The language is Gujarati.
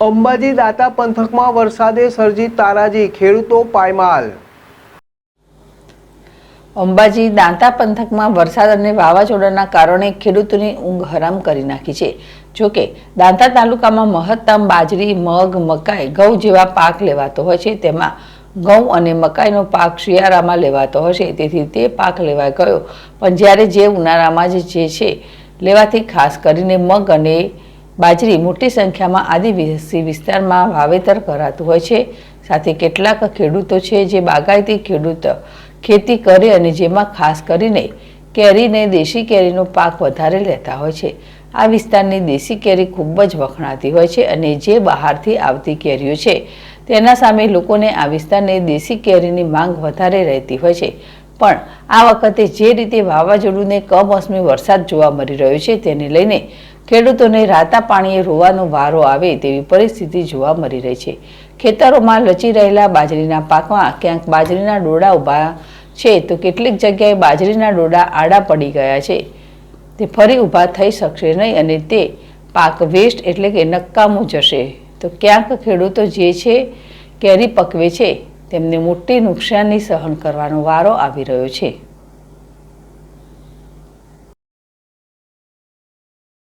અંબાજી દાતા પંથકમાં વરસાદે સર્જી તારાજી, ખેડૂતો પાયમાલ। અંબાજી દાંતા પંથકમાં વરસાદ અને વાવાઝોડાના કારણે ખેડૂતોની ઊંઘ હરામ કરી નાખી છે। જોકે દાંતા તાલુકામાં મહત્તમ બાજરી, મગ, મકાઈ, ઘઉં જેવા પાક લેવાતો હોય છે। તેમાં ઘઉં અને મકાઈનો પાક શિયાળામાં લેવાતો હશે, તેથી તે પાક લેવાઈ ગયો। પણ જ્યારે જે ઉનાળામાં જે છે લેવાથી ખાસ કરીને મગ અને બાજરી મોટી સંખ્યામાં આદિવાસી વિસ્તારમાં વાવેતર કરાતું હોય છે। સાથે કેટલાક ખેડૂતો છે જે બાગાયતી ખેતી કરે અને જેમાં ખાસ કરીને કેરીને દેશી કેરીનો પાક વધારે લેતા હોય છે। આ વિસ્તારની દેશી કેરી ખૂબ જ વખણાતી હોય છે અને જે બહારથી આવતી કેરીઓ છે તેના સામે લોકોને આ વિસ્તારની દેશી કેરીની માંગ વધારે રહેતી હોય છે। પણ આ વખતે જે રીતે વાવાઝોડુંને કમોસમી વરસાદ જોવા મળી રહ્યો છે તેને લઈને ખેડૂતોને રાતા પાણીએ રોવાનો વારો આવે તેવી પરિસ્થિતિ જોવા મળી રહી છે। ખેતરોમાં લચી રહેલા બાજરીના પાકમાં ક્યાંક બાજરીના ડોડા ઊભા છે તો કેટલીક જગ્યાએ બાજરીના ડોડા આડા પડી ગયા છે। તે ફરી ઊભા થઈ શકશે નહીં અને તે પાક વેસ્ટ એટલે કે નકામું જશે। તો ક્યાંક ખેડૂતો જે છે કેરી પકવે છે તેમને મોટી નુકસાની સહન કરવાનો વારો આવી રહ્યો છે।